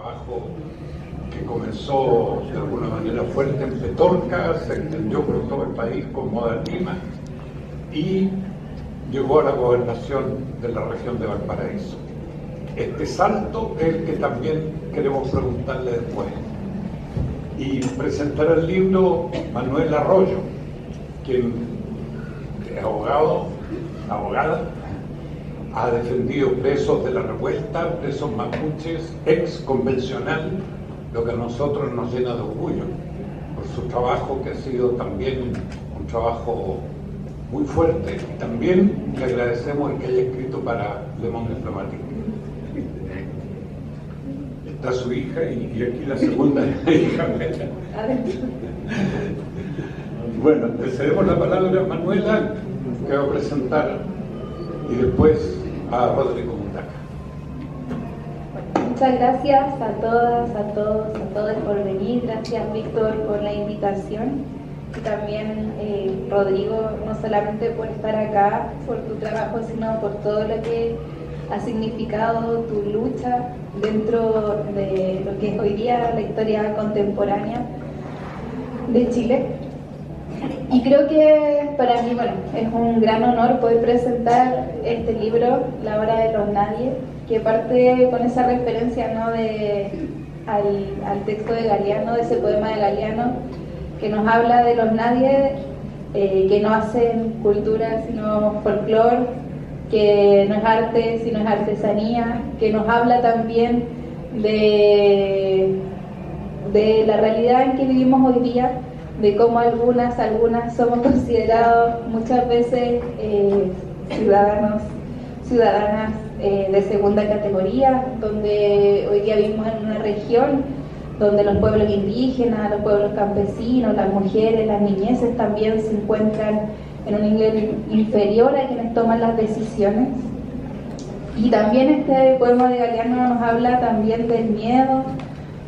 trabajo que comenzó de alguna manera fuerte en Petorca, se extendió por todo el país con Moda Lima y llegó a la gobernación de la región de Valparaíso. Este salto es el que también queremos preguntarle después. Y presentará el libro Manuel Arroyo, quien es abogada, ha defendido presos de la revuelta, presos mapuches, ex convencional, lo que a nosotros nos llena de orgullo por su trabajo, que ha sido también un trabajo muy fuerte. También le agradecemos el que haya escrito para Le Monde Diplomatique. Está su hija y aquí la segunda hija. Bueno, le cedemos la palabra a Manuela, que va a presentar, y después a Rodrigo Mundaca. Muchas gracias a todas, a todos por venir. Gracias, Víctor, por la invitación. Y también, Rodrigo, no solamente por estar acá, por tu trabajo, sino por todo lo que ha significado tu lucha dentro de lo que es hoy día la historia contemporánea de Chile. Y creo que para mí, bueno, es un gran honor poder presentar este libro, La Hora de los Nadie, que parte con esa referencia, ¿no?, al texto de Galeano, de ese poema de Galeano, que nos habla de los nadie que no hacen cultura sino folclore, que no es arte sino es artesanía, que nos habla también de la realidad en que vivimos hoy día, de cómo algunas somos considerados muchas veces ciudadanas de segunda categoría, donde hoy día vivimos en una región donde los pueblos indígenas, los pueblos campesinos, las mujeres, las niñeces también se encuentran en un nivel inferior a quienes toman las decisiones. Y también este poema de Galeano nos habla también del miedo,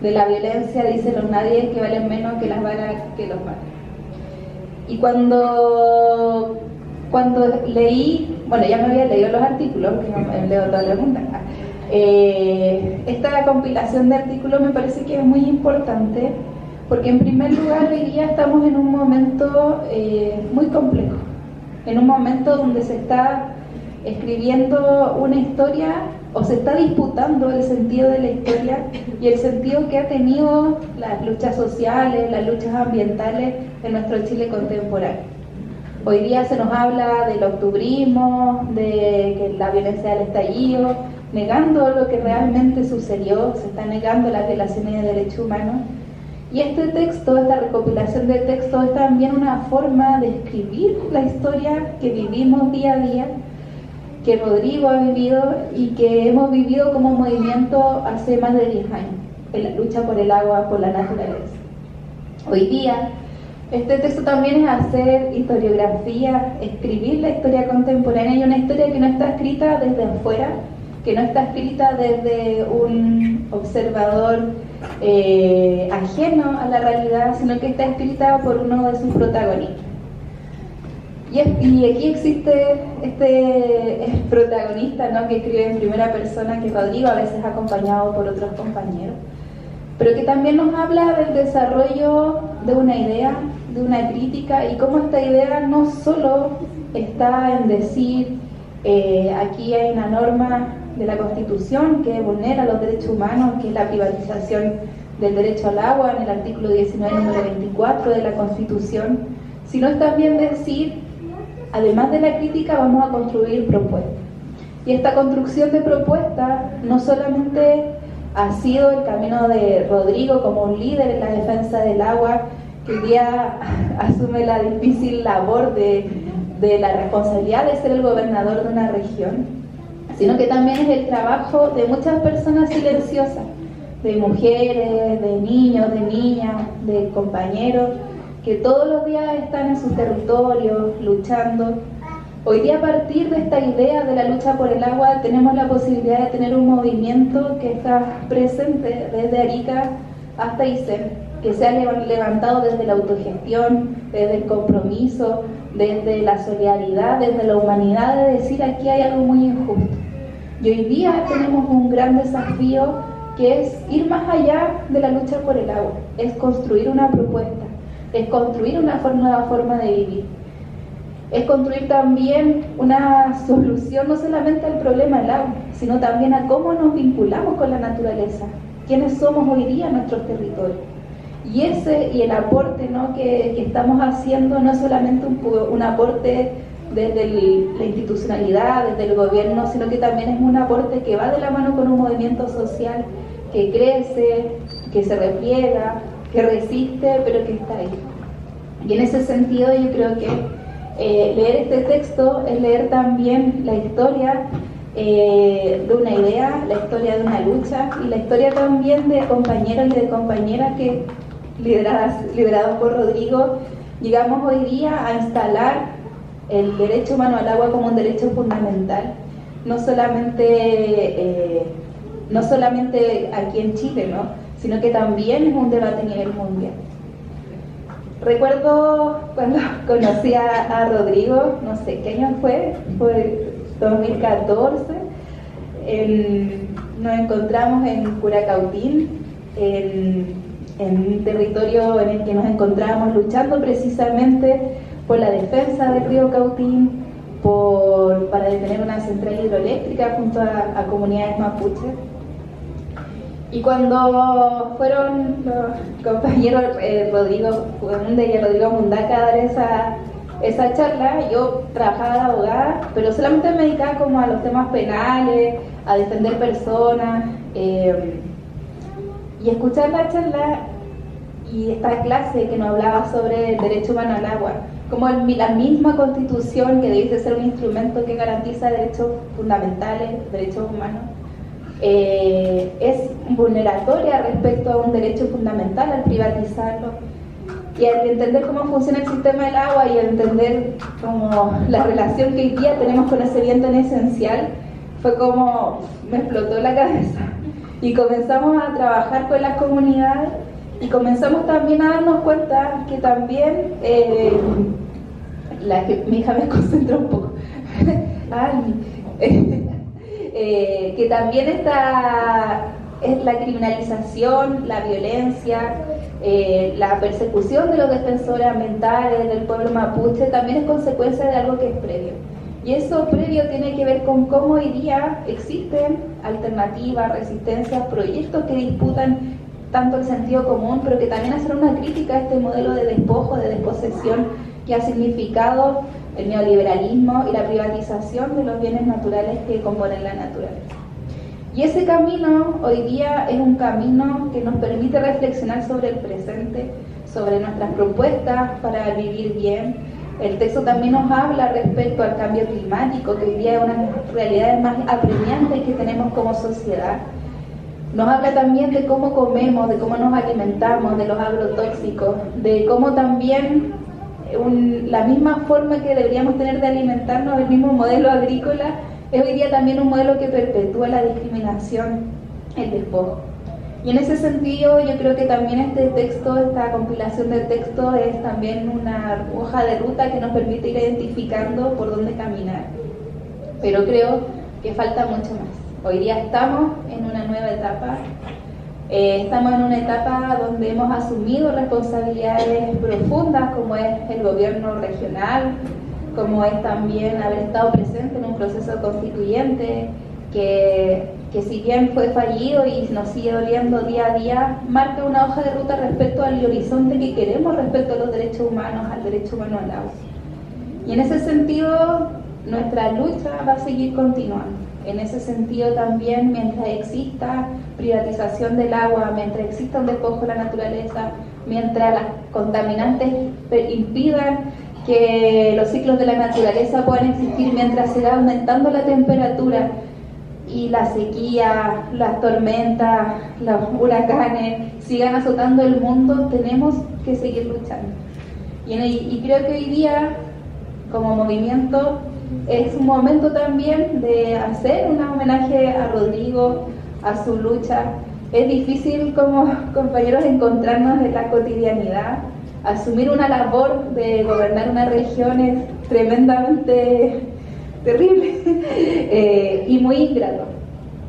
de la violencia, dice los nadie que valen menos que las balas que los valen. Y cuando leí, bueno, ya me había leído los artículos, que me leo toda la pregunta. Esta compilación de artículos me parece que es muy importante, porque en primer lugar hoy día estamos en un momento muy complejo, en un momento donde se está escribiendo una historia, o se está disputando el sentido de la historia y el sentido que ha tenido las luchas sociales, las luchas ambientales en nuestro Chile contemporáneo. Hoy día se nos habla del octubrismo, de la violencia del estallido, negando lo que realmente sucedió, se está negando las violaciones de derechos humanos. Y este texto, esta recopilación de textos, es también una forma de escribir la historia que vivimos día a día, que Rodrigo ha vivido y que hemos vivido como movimiento hace más de 10 años, en la lucha por el agua, por la naturaleza. Hoy día, este texto también es hacer historiografía, escribir la historia contemporánea, y una historia que no está escrita desde afuera, que no está escrita desde un observador ajeno a la realidad, sino que está escrita por uno de sus protagonistas. Y aquí existe este protagonista, ¿no?, que escribe en primera persona, que es Rodrigo, a veces acompañado por otros compañeros, pero que también nos habla del desarrollo de una idea, de una crítica, y cómo esta idea no solo está en decir aquí hay una norma de la Constitución que vulnera los derechos humanos, que es la privatización del derecho al agua en el artículo 19, número 24 de la Constitución, sino es también decir, además de la crítica, vamos a construir propuestas. Y esta construcción de propuestas no solamente ha sido el camino de Rodrigo como un líder en la defensa del agua, que hoy día asume la difícil labor de la responsabilidad de ser el gobernador de una región, sino que también es el trabajo de muchas personas silenciosas, de mujeres, de niños, de niñas, de compañeros, que todos los días están en sus territorios luchando. Hoy día, a partir de esta idea de la lucha por el agua, tenemos la posibilidad de tener un movimiento que está presente desde Arica hasta Aysén, que se ha levantado desde la autogestión, desde el compromiso, desde la solidaridad, desde la humanidad, de decir aquí hay algo muy injusto. Y hoy día tenemos un gran desafío que es ir más allá de la lucha por el agua, es construir una propuesta, es construir una nueva forma de vivir, es construir también una solución no solamente al problema del agua, sino también a cómo nos vinculamos con la naturaleza, quiénes somos hoy día en nuestros territorios. Y el aporte, ¿no?, que estamos haciendo no es solamente un aporte desde la institucionalidad, desde el gobierno, sino que también es un aporte que va de la mano con un movimiento social que crece, que se repliega, que resiste, pero que está ahí. Y en ese sentido yo creo que leer este texto es leer también la historia de una idea, la historia de una lucha y la historia también de compañeros y de compañeras que, liderados por Rodrigo, llegamos hoy día a instalar el derecho humano al agua como un derecho fundamental, no solamente aquí en Chile, ¿no?, sino que también es un debate a nivel mundial. Recuerdo cuando conocí a Rodrigo, no sé qué año fue 2014, nos encontramos en Curacautín, en un territorio en el que nos encontrábamos luchando precisamente por la defensa del río Cautín, para detener una central hidroeléctrica junto a comunidades mapuches. Y cuando fueron los compañeros Rodrigo Mundaca y Rodrigo Mundaca a dar esa charla, yo trabajaba de abogada, pero solamente me dedicaba como a los temas penales, a defender personas, y escuchar la charla y esta clase que nos hablaba sobre el derecho humano al agua, como la misma Constitución, que debe ser un instrumento que garantiza derechos fundamentales, derechos humanos, es vulneratoria respecto a un derecho fundamental al privatizarlo. Y al entender cómo funciona el sistema del agua y al entender como la relación que hoy día tenemos con ese bien tan esencial, fue como me explotó la cabeza. Y comenzamos a trabajar con las comunidades y comenzamos también a darnos cuenta que también, mi hija me concentró un poco, que también es la criminalización, la violencia, la persecución de los defensores ambientales del pueblo mapuche también es consecuencia de algo que es previo. Y eso previo tiene que ver con cómo hoy día existen alternativas, resistencias, proyectos que disputan tanto el sentido común, pero que también hacen una crítica a este modelo de despojo, de desposesión que ha significado el neoliberalismo y la privatización de los bienes naturales que componen la naturaleza. Y ese camino hoy día es un camino que nos permite reflexionar sobre el presente, sobre nuestras propuestas para vivir bien. El texto también nos habla respecto al cambio climático, que hoy día es una de las realidades más apremiantes que tenemos como sociedad. Nos habla también de cómo comemos, de cómo nos alimentamos, de los agrotóxicos, de cómo también la misma forma que deberíamos tener de alimentarnos, el mismo modelo agrícola, es hoy día también un modelo que perpetúa la discriminación, el despojo. Y en ese sentido yo creo que también este texto, esta compilación de textos es también una hoja de ruta que nos permite ir identificando por dónde caminar. Pero creo que falta mucho más. Hoy día estamos en una nueva etapa. Estamos en una etapa donde hemos asumido responsabilidades profundas, como es el gobierno regional, como es también haber estado presente en un proceso constituyente que si bien fue fallido y nos sigue doliendo día a día, marca una hoja de ruta respecto al horizonte que queremos respecto a los derechos humanos, al derecho humano al agua. Y en ese sentido, nuestra lucha va a seguir continuando. En ese sentido también, mientras exista privatización del agua, mientras exista un despojo de la naturaleza, mientras las contaminantes impidan que los ciclos de la naturaleza puedan existir, mientras se va aumentando la temperatura y la sequía, las tormentas, los huracanes sigan azotando el mundo, tenemos que seguir luchando. Y creo que hoy día, como movimiento, es un momento también de hacer un homenaje a Rodrigo, a su lucha. Es difícil como compañeros encontrarnos en la cotidianidad. Asumir una labor de gobernar una región es tremendamente terrible y muy ingrato.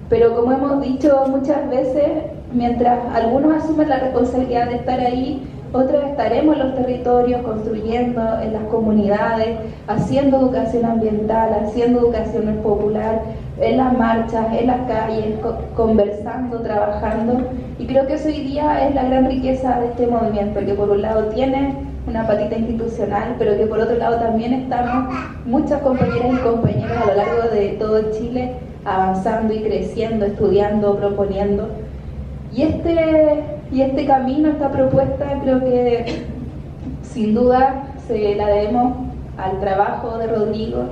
Pero como hemos dicho muchas veces, mientras algunos asumen la responsabilidad de estar ahí, otros estaremos en los territorios, construyendo en las comunidades, haciendo educación ambiental, haciendo educación popular, en las marchas, en las calles, conversando, trabajando. Y creo que eso hoy día es la gran riqueza de este movimiento, que por un lado tiene una patita institucional, pero que por otro lado también estamos muchas compañeras y compañeros a lo largo de todo Chile avanzando y creciendo, estudiando, proponiendo. Y este camino, esta propuesta, creo que sin duda se la debemos al trabajo de Rodrigo,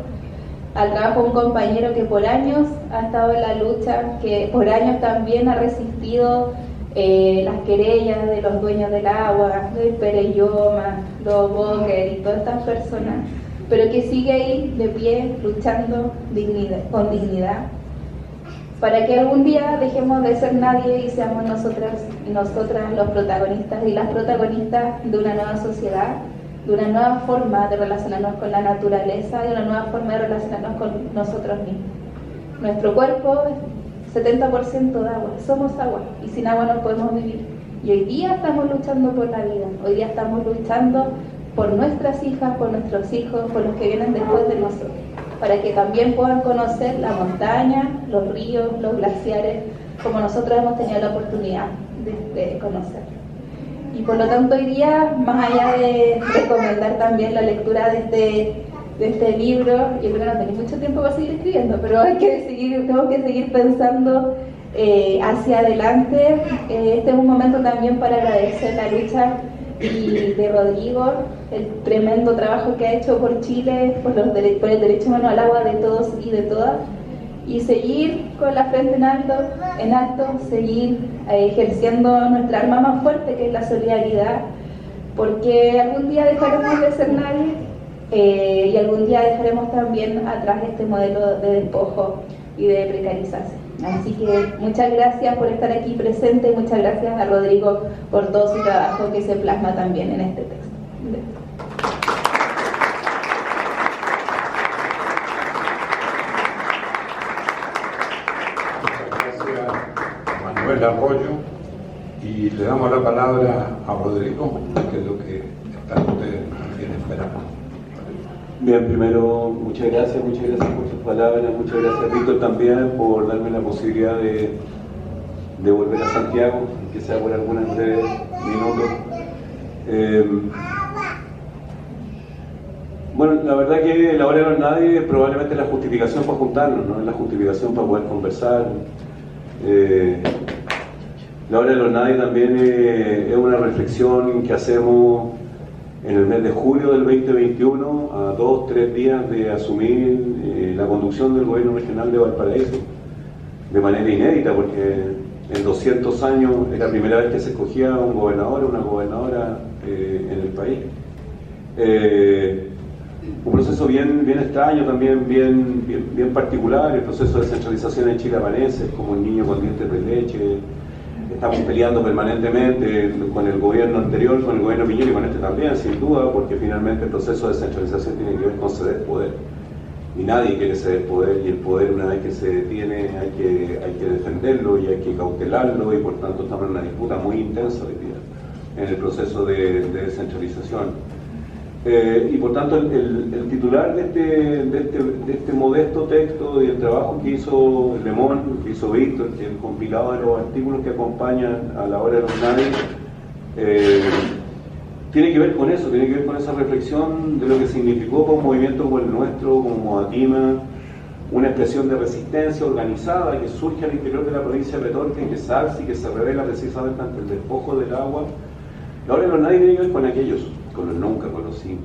al trabajo de un compañero que por años ha estado en la lucha, que por años también ha resistido las querellas de los dueños del agua, del Pereyoma, los Boker y todas estas personas, pero que sigue ahí de pie, luchando con dignidad, para que algún día dejemos de ser nadie y seamos nosotras y nosotras los protagonistas y las protagonistas de una nueva sociedad, de una nueva forma de relacionarnos con la naturaleza, de una nueva forma de relacionarnos con nosotros mismos. Nuestro cuerpo es 70% de agua, somos agua y sin agua no podemos vivir. Y hoy día estamos luchando por la vida, hoy día estamos luchando por nuestras hijas, por nuestros hijos, por los que vienen después de nosotros, para que también puedan conocer la montaña, los ríos, los glaciares, como nosotros hemos tenido la oportunidad de conocer. Y por lo tanto hoy día, más allá de recomendar también la lectura de este libro, yo creo que no tengo mucho tiempo para seguir escribiendo, pero tengo que seguir pensando hacia adelante. Este es un momento también para agradecer la lucha y de Rodrigo, el tremendo trabajo que ha hecho por Chile, por el derecho humano al agua de todos y de todas, y seguir con la frente en alto, seguir ejerciendo nuestra arma más fuerte, que es la solidaridad, porque algún día dejaremos de ser nadie y algún día dejaremos también atrás este modelo de despojo y de precarización. Así que muchas gracias por estar aquí presente, muchas gracias a Rodrigo por todo su trabajo que se plasma también en este texto. Muchas gracias, Manuel Arroyo, y le damos la palabra a Rodrigo, que es lo que están ustedes también esperando. Bien, primero, muchas gracias por sus palabras, muchas gracias Víctor también por darme la posibilidad de volver a Santiago, que sea por algunos breves minutos. Bueno, la verdad que la hora de los nadie probablemente es la justificación para juntarnos, ¿no? Es la justificación para poder conversar. La hora de los nadie también es una reflexión que hacemos en el mes de julio del 2021, a 2-3 días de asumir la conducción del gobierno regional de Valparaíso, de manera inédita, porque en 200 años es la primera vez que se escogía un gobernador o una gobernadora en el país. Un proceso bien extraño, también bien particular. El proceso de descentralización en Chile amanece como un niño con dientes de leche. Estamos peleando permanentemente con el gobierno anterior, con el gobierno Piñera y con este también, sin duda, porque finalmente el proceso de descentralización tiene que ver con ceder poder. Y nadie quiere ceder poder, y el poder, una vez que se detiene, hay que defenderlo y hay que cautelarlo, y por tanto estamos en una disputa muy intensa hoy día en el proceso de descentralización. Y por tanto el titular de este modesto texto y el trabajo que hizo Lemón, que hizo Víctor, que el compilado de los artículos que acompañan a la hora de los nadie, tiene que ver con eso, tiene que ver con esa reflexión de lo que significó para un movimiento como el nuestro, como Atima, una expresión de resistencia organizada que surge al interior de la provincia de Petorca y que se alza y que se revela precisamente ante el despojo del agua. La hora de los nadie tiene que ver con aquellos, con los nunca, con los sí.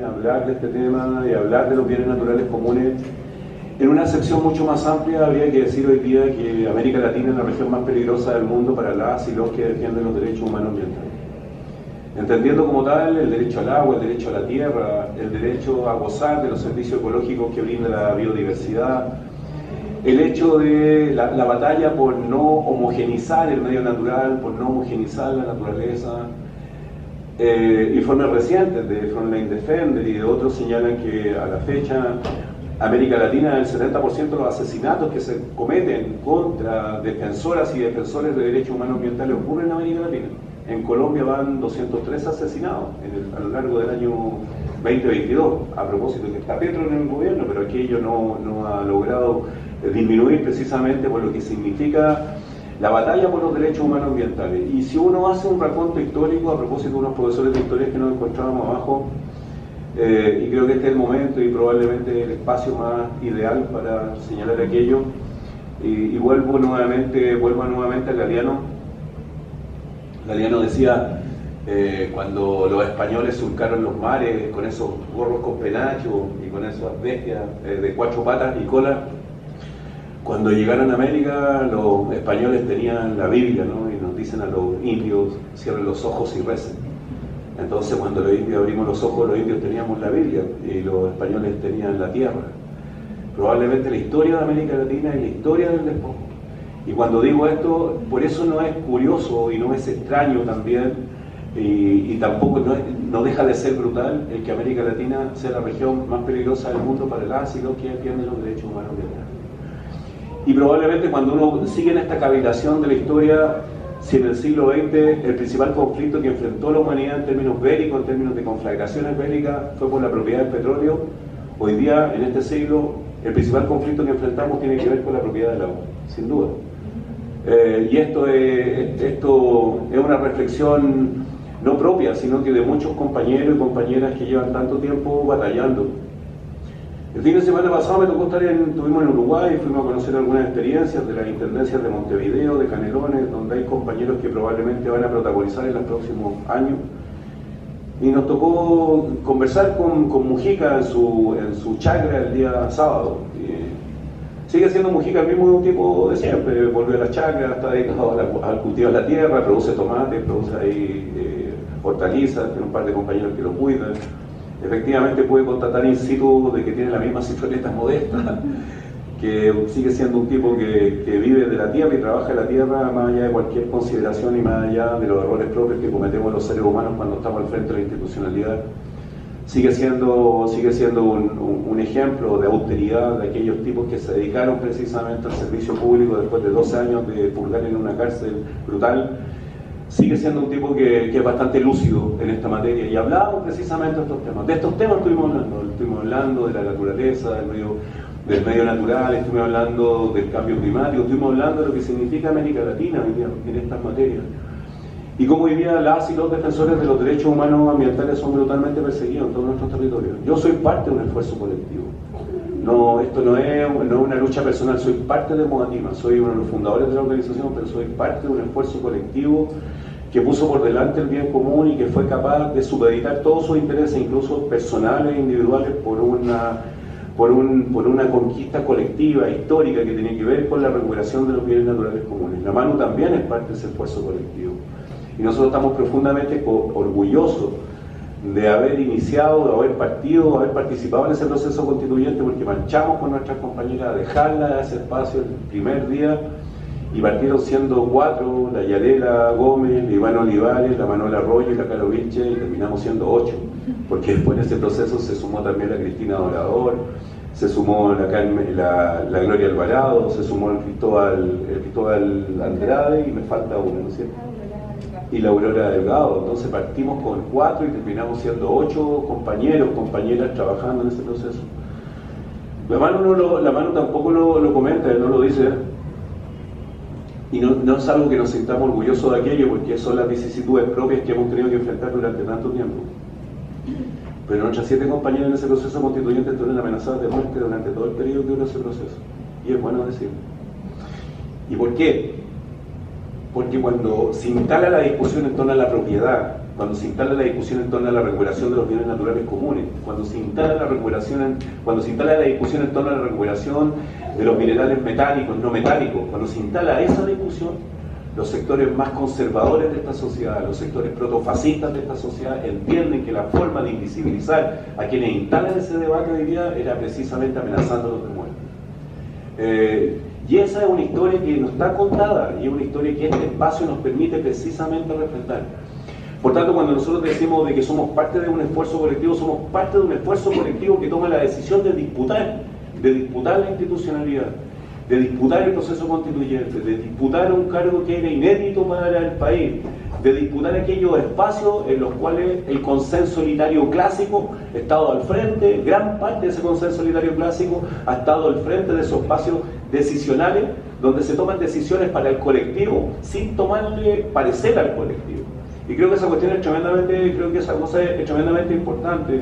Hablar de este tema y hablar de los bienes naturales comunes en una sección mucho más amplia. Habría que decir hoy día que América Latina es la región más peligrosa del mundo para las y los que defienden los derechos humanos ambientales, entendiendo como tal el derecho al agua, el derecho a la tierra, el derecho a gozar de los servicios ecológicos que brinda la biodiversidad, el hecho de la batalla por no homogenizar el medio natural, por no homogenizar la naturaleza. Informes recientes de Frontline Defender y de otros señalan que a la fecha América Latina, el 70% de los asesinatos que se cometen contra defensoras y defensores de derechos humanos ambientales ocurren en América Latina. En Colombia van 203 asesinados a lo largo del año 2022, a propósito de que está Petro en el gobierno, pero aquello no ha logrado disminuir precisamente por lo que significa la batalla por los derechos humanos ambientales. Y si uno hace un raconto histórico, a propósito de unos profesores de historia que nos encontrábamos abajo, y creo que este es el momento y probablemente el espacio más ideal para señalar aquello, y vuelvo nuevamente a Galeano. Galeano decía, cuando los españoles surcaron los mares con esos gorros con penacho y con esas bestias de 4 patas y cola, cuando llegaron a América los españoles tenían la Biblia, ¿no? Y nos dicen a los indios, cierren los ojos y recen. Entonces cuando los indios abrimos los ojos, los indios teníamos la Biblia y los españoles tenían la tierra. Probablemente la historia de América Latina es la historia del despojo. Y cuando digo esto, por eso no es curioso y no es extraño también, y tampoco no deja de ser brutal el que América Latina sea la región más peligrosa del mundo para las y los que defienden los derechos humanos ambientales. Y probablemente cuando uno sigue en esta cavilación de la historia, si en el siglo XX el principal conflicto que enfrentó la humanidad en términos bélicos, en términos de conflagraciones bélicas, fue por la propiedad del petróleo, hoy día, en este siglo, el principal conflicto que enfrentamos tiene que ver con la propiedad del agua, sin duda. Y esto es una reflexión no propia, sino que de muchos compañeros y compañeras que llevan tanto tiempo batallando. El fin de semana pasado me tocó estuvimos en Uruguay, fuimos a conocer algunas experiencias de las intendencias de Montevideo, de Canelones, donde hay compañeros que probablemente van a protagonizar en los próximos años. Y nos tocó conversar con Mujica en su chacra el día sábado. Sigue siendo Mujica el mismo tipo de siempre, volvió a la chacra, está dedicado al cultivo de la tierra, produce tomates, produce ahí hortalizas, tiene un par de compañeros que lo cuidan. Efectivamente puede constatar in situ de que tiene la misma cifroleta modesta, que sigue siendo un tipo que vive de la tierra y trabaja en la tierra más allá de cualquier consideración y más allá de los errores propios que cometemos los seres humanos cuando estamos al frente de la institucionalidad. Sigue siendo un ejemplo de austeridad de aquellos tipos que se dedicaron precisamente al servicio público después de 12 años de purgar en una cárcel brutal. Sigue siendo un tipo que es bastante lúcido en esta materia y hablamos precisamente de estos temas. De estos temas estuvimos hablando de la naturaleza, del medio natural, estuvimos hablando del cambio climático, estuvimos hablando de lo que significa América Latina en estas materias. Y como hoy día las y los defensores de los derechos humanos ambientales son brutalmente perseguidos en todos nuestros territorios. Yo soy parte de un esfuerzo colectivo. Esto no es una lucha personal, soy parte de Modatima, soy uno de los fundadores de la organización, pero soy parte de un esfuerzo colectivo que puso por delante el bien común y que fue capaz de supeditar todos sus intereses, incluso personales e individuales, por una conquista colectiva, histórica, que tiene que ver con la recuperación de los bienes naturales comunes. La MANU también es parte de ese esfuerzo colectivo. Y nosotros estamos profundamente orgullosos de haber iniciado, de haber participado en ese proceso constituyente, porque marchamos con nuestras compañeras a dejarla a ese espacio el primer día y partieron siendo 4, la Yalela Gómez, la Iván Olivares, la Manuela Arroyo y la Caro Vilche, y terminamos siendo 8, porque después en ese proceso se sumó también la Cristina Dorador, se sumó la Gloria Alvarado, se sumó el Cristóbal Andrade y me falta uno, ¿no es cierto? Y la Aurora Delgado. Entonces partimos con 4 y terminamos siendo 8 compañeros, compañeras trabajando en ese proceso. La mano tampoco lo comenta, él no lo dice, y no es algo que nos sintamos orgullosos de aquello, porque son las vicisitudes propias que hemos tenido que enfrentar durante tanto tiempo. Pero nuestras 7 compañeras en ese proceso constituyente estuvieron amenazadas de muerte durante todo el periodo que duró ese proceso, y es bueno decirlo. ¿Y por qué? Porque cuando se instala la discusión en torno a la propiedad, cuando se instala la discusión en torno a la recuperación de los bienes naturales comunes, cuando se instala la discusión en torno a la recuperación de los minerales metálicos, no metálicos, cuando se instala esa discusión, los sectores más conservadores de esta sociedad, los sectores protofascistas de esta sociedad, entienden que la forma de invisibilizar a quienes instalan ese debate hoy día era precisamente amenazándolos de muerte. Y esa es una historia que no está contada, y es una historia que este espacio nos permite precisamente refrendar. Por tanto, cuando nosotros decimos de que somos parte de un esfuerzo colectivo, somos parte de un esfuerzo colectivo que toma la decisión de disputar de disputar la institucionalidad, de disputar el proceso constituyente, de disputar un cargo que era inédito para el país, de disputar aquellos espacios en los cuales el consenso unitario clásico ha estado al frente, gran parte de ese consenso unitario clásico ha estado al frente de esos espacios decisionales donde se toman decisiones para el colectivo sin tomarle parecer al colectivo. Y creo que esa cuestión es tremendamente, creo que esa cosa es tremendamente importante,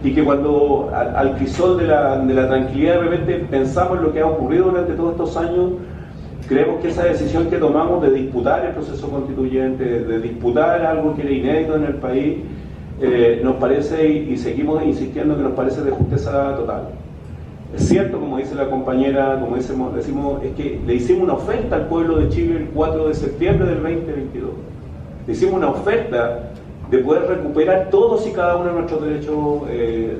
y que cuando al crisol de la tranquilidad de repente pensamos en lo que ha ocurrido durante todos estos años, creemos que esa decisión que tomamos de disputar el proceso constituyente, de disputar algo que era inédito en el país, nos parece, y seguimos insistiendo que nos parece de justeza total. Es cierto, como dice la compañera, como decimos, es que le hicimos una oferta al pueblo de Chile el 4 de septiembre del 2022. Le hicimos una oferta de poder recuperar todos y cada uno de nuestros derechos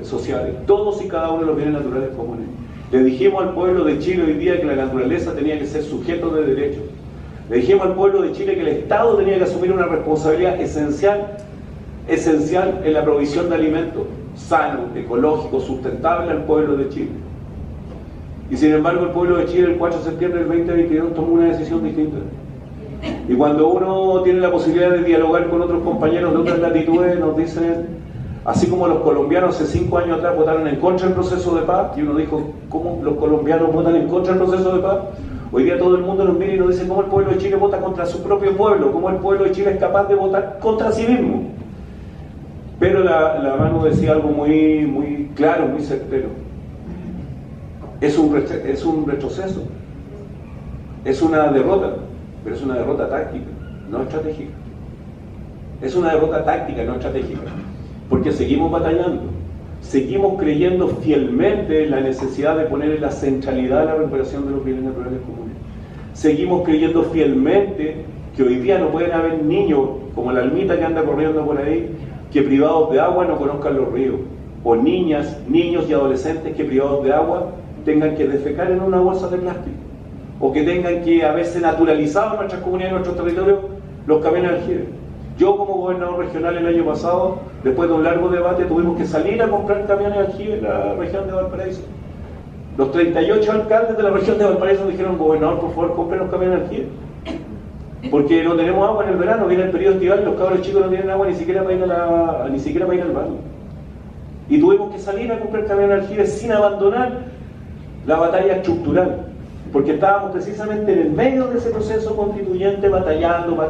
sociales, todos y cada uno de los bienes naturales comunes. Le dijimos al pueblo de Chile hoy día que la naturaleza tenía que ser sujeto de derechos. Le dijimos al pueblo de Chile que el Estado tenía que asumir una responsabilidad esencial en la provisión de alimentos sanos, ecológicos, sustentables al pueblo de Chile. Y sin embargo el pueblo de Chile el 4 de septiembre del 2022 tomó una decisión distinta. Y cuando uno tiene la posibilidad de dialogar con otros compañeros de otras latitudes, nos dicen, así como los colombianos hace 5 años atrás votaron en contra del proceso de paz, y uno dijo, ¿cómo los colombianos votan en contra del proceso de paz? Hoy día todo el mundo nos mira y nos dice cómo el pueblo de Chile vota contra su propio pueblo, cómo el pueblo de Chile es capaz de votar contra sí mismo. Pero la mano decía algo muy claro, muy certero. Es un retroceso, es una derrota, pero es una derrota táctica, no estratégica. Es una derrota táctica, no estratégica, porque seguimos batallando, seguimos creyendo fielmente en la necesidad de poner en la centralidad la recuperación de los bienes naturales comunes. Seguimos creyendo fielmente que hoy día no pueden haber niños, como la almita que anda corriendo por ahí, que privados de agua no conozcan los ríos, o niñas, niños y adolescentes que privados de agua tengan que defecar en una bolsa de plástico, o que tengan que haberse naturalizado en nuestras comunidades, en nuestros territorios, los camiones de aljibe. Yo como gobernador regional el año pasado, después de un largo debate, tuvimos que salir a comprar camiones de aljibe en la región de Valparaíso. Los 38 alcaldes de la región de Valparaíso dijeron, gobernador, por favor, compren los camiones de aljibe, porque no tenemos agua en el verano, viene el periodo estival, los cabros chicos no tienen agua ni siquiera para ir al baño. Y tuvimos que salir a comprar camiones de aljibe sin abandonar la batalla estructural, porque estábamos precisamente en el medio de ese proceso constituyente batallando,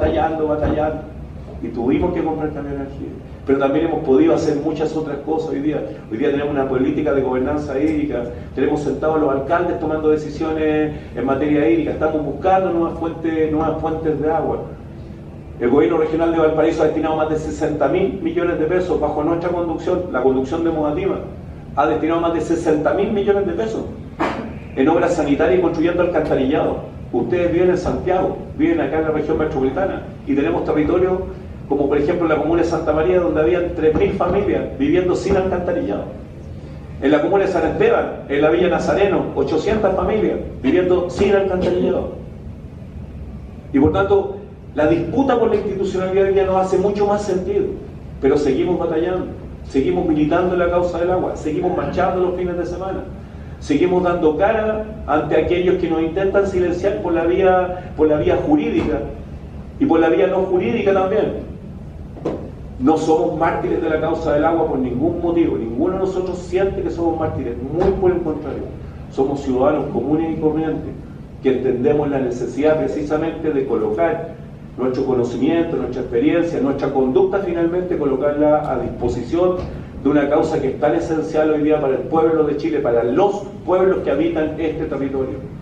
y tuvimos que comprar camiones de aljibe. Pero también hemos podido hacer muchas otras cosas hoy día. Hoy día tenemos una política de gobernanza hídrica, tenemos sentados los alcaldes tomando decisiones en materia hídrica, estamos buscando nuevas fuentes de agua. El gobierno regional de Valparaíso ha destinado más de 60.000 millones de pesos bajo nuestra conducción, la conducción de Modatima, ha destinado más de 60.000 millones de pesos en obras sanitarias y construyendo alcantarillado. Ustedes viven en Santiago, viven acá en la región metropolitana, y tenemos territorios como por ejemplo la comuna de Santa María, donde había 3.000 familias viviendo sin alcantarillado. En la comuna de San Esteban, en la Villa Nazareno, 800 familias viviendo sin alcantarillado. Y por tanto, la disputa por la institucionalidad ya nos hace mucho más sentido, pero seguimos batallando, seguimos militando en la causa del agua, seguimos marchando los fines de semana, seguimos dando cara ante aquellos que nos intentan silenciar por la vía jurídica y por la vía no jurídica también. No somos mártires de la causa del agua por ningún motivo, ninguno de nosotros siente que somos mártires, muy por el contrario, somos ciudadanos comunes y corrientes que entendemos la necesidad precisamente de colocar nuestro conocimiento, nuestra experiencia, nuestra conducta, finalmente colocarla a disposición de una causa que es tan esencial hoy día para el pueblo de Chile, para los pueblos que habitan este territorio.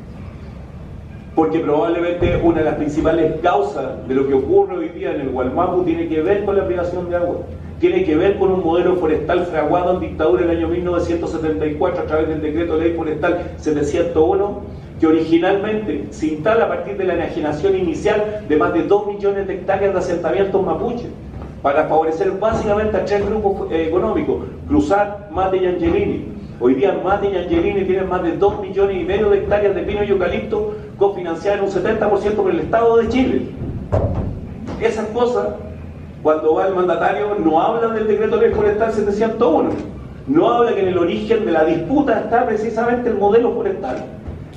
Porque probablemente una de las principales causas de lo que ocurre hoy día en el Gualmapu tiene que ver con la privación de agua, tiene que ver con un modelo forestal fraguado en dictadura en el año 1974 a través del decreto de ley forestal 701, que originalmente se instala a partir de la enajenación inicial de más de 2 millones de hectáreas de asentamientos mapuche, para favorecer básicamente a 3 grupos económicos, Cruzat, Mate y Angelini. Hoy día Mate y Angelini tienen más de 2,5 millones de hectáreas de pino y eucalipto cofinanciadas en un 70% por el Estado de Chile. Esas cosas, cuando va el mandatario, no hablan del decreto ley forestal 701, no habla que en el origen de la disputa está precisamente el modelo forestal,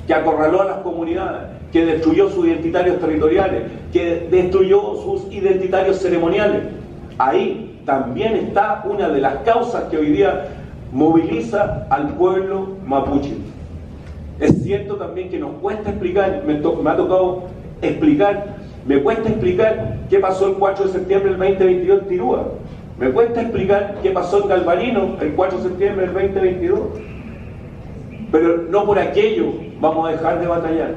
que acorraló a las comunidades, que destruyó sus identitarios territoriales, que destruyó sus identitarios ceremoniales. Ahí también está una de las causas que hoy día moviliza al pueblo mapuche. Es cierto también que nos cuesta explicar, me ha tocado explicar, me cuesta explicar qué pasó el 4 de septiembre del 2022 en Tirúa. Me cuesta explicar qué pasó en Galvarino el 4 de septiembre del 2022. Pero no por aquello vamos a dejar de batallar.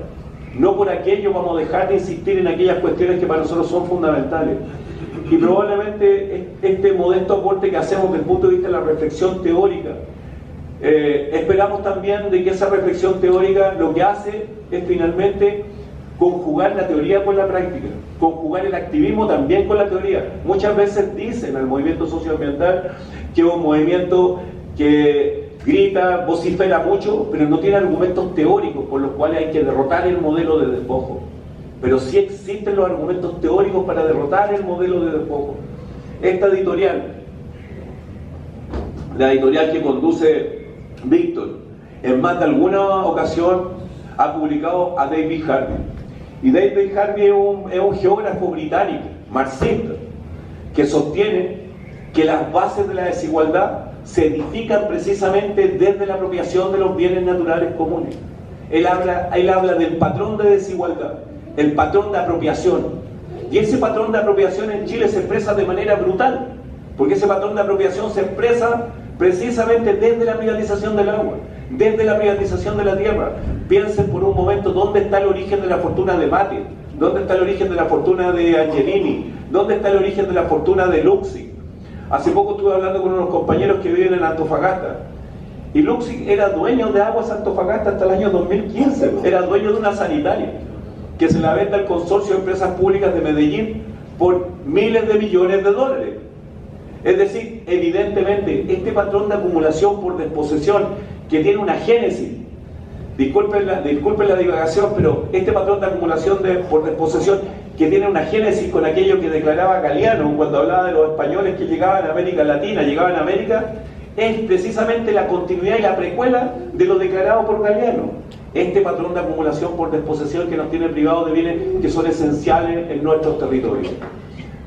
No por aquello vamos a dejar de insistir en aquellas cuestiones que para nosotros son fundamentales. Y probablemente este modesto aporte que hacemos desde el punto de vista de la reflexión teórica, esperamos también de que esa reflexión teórica lo que hace es finalmente conjugar la teoría con la práctica, conjugar el activismo también con la teoría. Muchas veces dicen al movimiento socioambiental que es un movimiento que grita, vocifera mucho, pero no tiene argumentos teóricos por los cuales hay que derrotar el modelo de despojo. Pero sí existen los argumentos teóricos para derrotar el modelo de despojo. Esta editorial, la editorial que conduce Víctor, en más de alguna ocasión ha publicado a David Harvey. Y David Harvey es un geógrafo británico, marxista, que sostiene que las bases de la desigualdad se edifican precisamente desde la apropiación de los bienes naturales comunes. Él habla del patrón de desigualdad, el patrón de apropiación. Y ese patrón de apropiación en Chile se expresa de manera brutal, porque ese patrón de apropiación se expresa precisamente desde la privatización del agua, desde la privatización de la tierra. Piensen por un momento dónde está el origen de la fortuna de Mate, dónde está el origen de la fortuna de Angelini, dónde está el origen de la fortuna de Luxig. Hace poco estuve hablando con unos compañeros que viven en Antofagasta, y Luxig era dueño de Aguas Antofagasta hasta el año 2015, era dueño de una sanitaria que se la vende al consorcio de empresas públicas de Medellín por miles de millones de dólares. Es decir, evidentemente, este patrón de acumulación por desposesión que tiene una génesis, disculpen la divagación, pero este patrón de acumulación por desposesión que tiene una génesis con aquello que declaraba Galeano cuando hablaba de los españoles que llegaban a América Latina, llegaban a América, es precisamente la continuidad y la precuela de lo declarado por Galeano. Este patrón de acumulación por desposesión que nos tiene privados de bienes que son esenciales en nuestros territorios.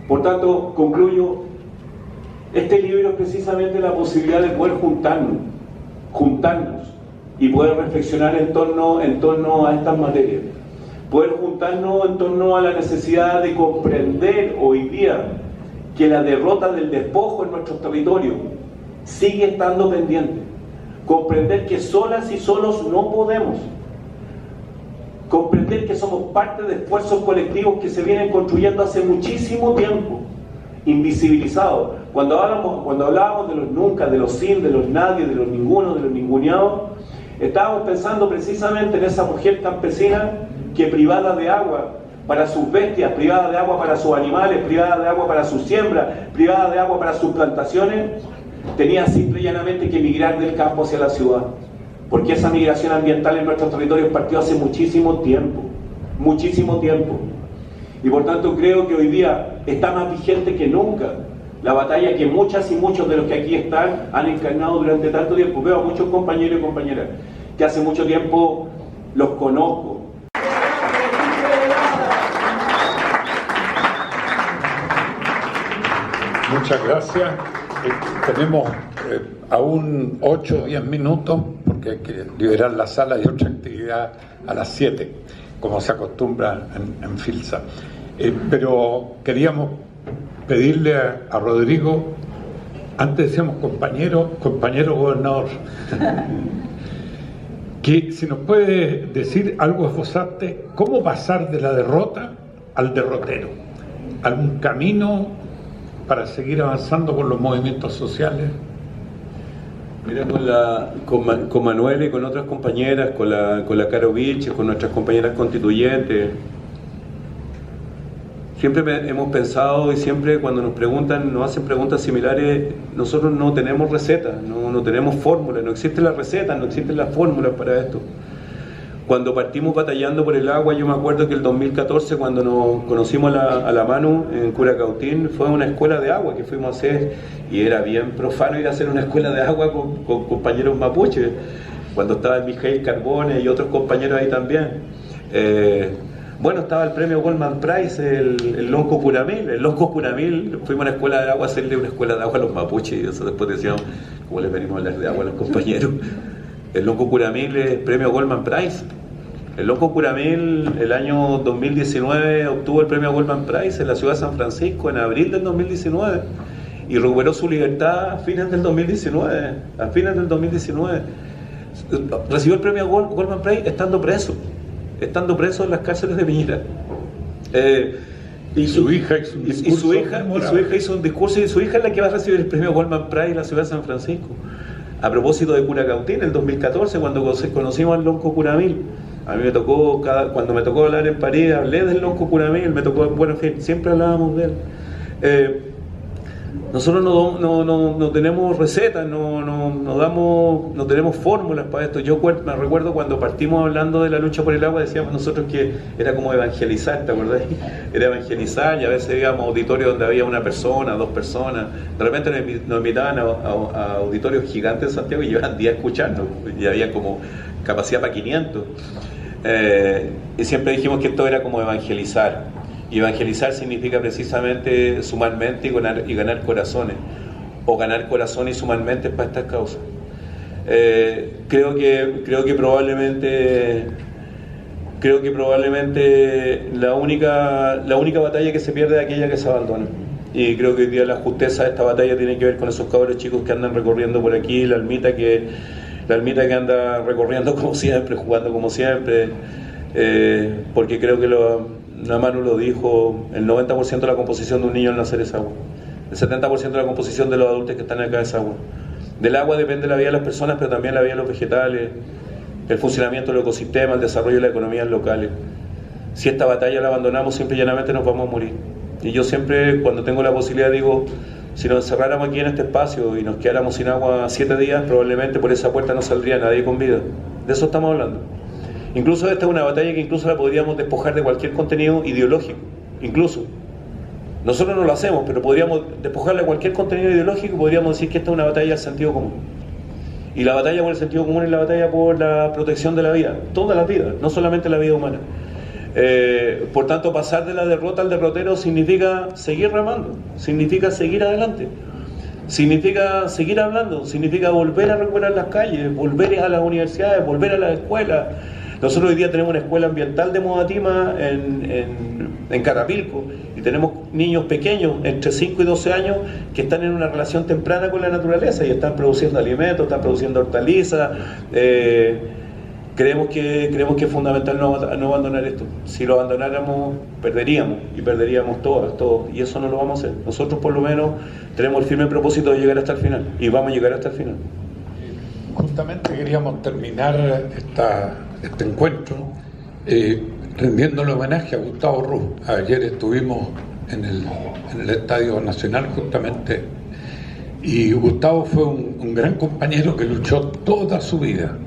Por tanto, concluyo, este libro es precisamente la posibilidad de poder juntarnos y poder reflexionar en torno a estas materias. Poder juntarnos en torno a la necesidad de comprender hoy día que la derrota del despojo en nuestros territorios sigue estando pendiente. Comprender que solas y solos no podemos. Comprender que somos parte de esfuerzos colectivos que se vienen construyendo hace muchísimo tiempo, invisibilizados. Cuando hablábamos de los nunca, de los sin, de los nadie, de los ninguno, de los ninguneados, estábamos pensando precisamente en esa mujer campesina que privada de agua para sus bestias, privada de agua para sus animales, privada de agua para sus siembras, privada de agua para sus plantaciones, tenía simple y llanamente que migrar del campo hacia la ciudad, porque esa migración ambiental en nuestros territorios partió hace muchísimo tiempo, y por tanto creo que hoy día está más vigente que nunca la batalla que muchas y muchos de los que aquí están han encarnado durante tanto tiempo. Veo a muchos compañeros y compañeras que hace mucho tiempo los conozco. Muchas gracias. Tenemos aún 8 o 10 minutos porque hay que liberar la sala y otra actividad a las 7, como se acostumbra en Filsa. Pero queríamos pedirle a Rodrigo, antes decíamos compañero gobernador, que si nos puede decir algo esbozante, cómo pasar de la derrota al derrotero, algún camino para seguir avanzando con los movimientos sociales. Mira, con Manuel y con otras compañeras, con la Caro Vilches, con nuestras compañeras constituyentes, siempre hemos pensado y siempre cuando nos hacen preguntas similares, nosotros no tenemos recetas, no tenemos fórmulas, no existen las recetas, no existen las fórmulas para esto. Cuando partimos batallando por el agua, yo me acuerdo que el 2014, cuando nos conocimos a la Manu en Curacautín, fue una escuela de agua que fuimos a hacer, y era bien profano ir a hacer una escuela de agua con compañeros mapuches, cuando estaba el Mijail Carbone y otros compañeros ahí también. Bueno, estaba el premio Goldman Prize, el Lonco Curamil. El Lonco Curamil, fuimos a una escuela de agua a hacerle una escuela de agua a los mapuches, y eso después decíamos, ¿cómo les venimos a hablar de agua a los compañeros? El Lonco Curamil es premio Goldman Prize. El Lonco Curamil, el año 2019, obtuvo el premio Goldman Prize en la ciudad de San Francisco, en abril del 2019, y recuperó su libertad a fines del 2019. Recibió el premio Goldman Prize estando preso en las cárceles de Piñera. Y su hija hizo un discurso, y su hija es la que va a recibir el premio Goldman Prize en la ciudad de San Francisco. A propósito de Curacautín, en el 2014, cuando conocimos al Lonco Curamil, a mí me tocó, cuando me tocó hablar en París, hablé del Lonco Curamil, bueno, en fin, siempre hablábamos de él. Nosotros no tenemos recetas, no tenemos fórmulas para esto. Yo me recuerdo cuando partimos hablando de la lucha por el agua, decíamos nosotros que era como evangelizar, ¿te acordás? Era evangelizar, y a veces íbamos a auditorios donde había una persona, dos personas. De repente nos invitaban a auditorios gigantes en Santiago y llevaban días escuchando, y había como capacidad para 500. Y siempre dijimos que esto era como evangelizar. Y evangelizar significa precisamente sumar mente y ganar corazones, o ganar corazones y sumar mentes para estas causas. Creo que probablemente la única batalla que se pierde es aquella que se abandona. Y creo que hoy día la justeza de esta batalla tiene que ver con esos cabros chicos que andan recorriendo por aquí, la almita que anda recorriendo como siempre, jugando como siempre, porque creo que la Manu lo dijo, el 90% de la composición de un niño al nacer es agua, el 70% de la composición de los adultos que están acá es agua. Del agua depende la vida de las personas, pero también la vida de los vegetales, el funcionamiento del ecosistema, el desarrollo de las economías locales. Si esta batalla la abandonamos, simple y llanamente nos vamos a morir. Y yo siempre, cuando tengo la posibilidad, digo, si nos encerráramos aquí en este espacio y nos quedáramos sin agua 7 días, probablemente por esa puerta no saldría nadie con vida. De eso estamos hablando. Incluso esta es una batalla que incluso la podríamos despojar de cualquier contenido ideológico. Incluso. Nosotros no lo hacemos, pero podríamos despojarla de cualquier contenido ideológico y podríamos decir que esta es una batalla del sentido común. Y la batalla por el sentido común es la batalla por la protección de la vida. Todas las vidas, no solamente la vida humana. Por tanto, pasar de la derrota al derrotero significa seguir remando, significa seguir adelante, significa seguir hablando, significa volver a recuperar las calles, volver a las universidades, volver a las escuelas. Nosotros hoy día tenemos una escuela ambiental de Modatima en Carapilco, y tenemos niños pequeños entre 5 y 12 años que están en una relación temprana con la naturaleza y están produciendo alimentos, están produciendo hortalizas. Creemos que es fundamental no abandonar esto. Si lo abandonáramos, perderíamos, y perderíamos todos, y eso no lo vamos a hacer. Nosotros por lo menos tenemos el firme propósito de llegar hasta el final, y vamos a llegar hasta el final. Justamente queríamos terminar este encuentro rendiéndole homenaje a Gustavo Ruz. Ayer estuvimos en el Estadio Nacional justamente, y Gustavo fue un gran compañero que luchó toda su vida.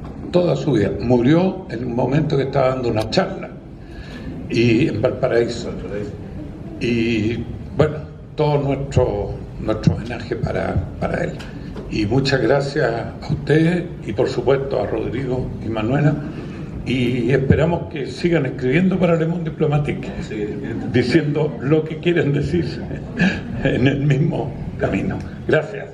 Murió en un momento que estaba dando una charla en Valparaíso. Y bueno, todo nuestro homenaje para él. Y muchas gracias a ustedes y por supuesto a Rodrigo y Manuela, y esperamos que sigan escribiendo para Le Monde Diplomatique, diciendo lo que quieren decir en el mismo camino. Gracias.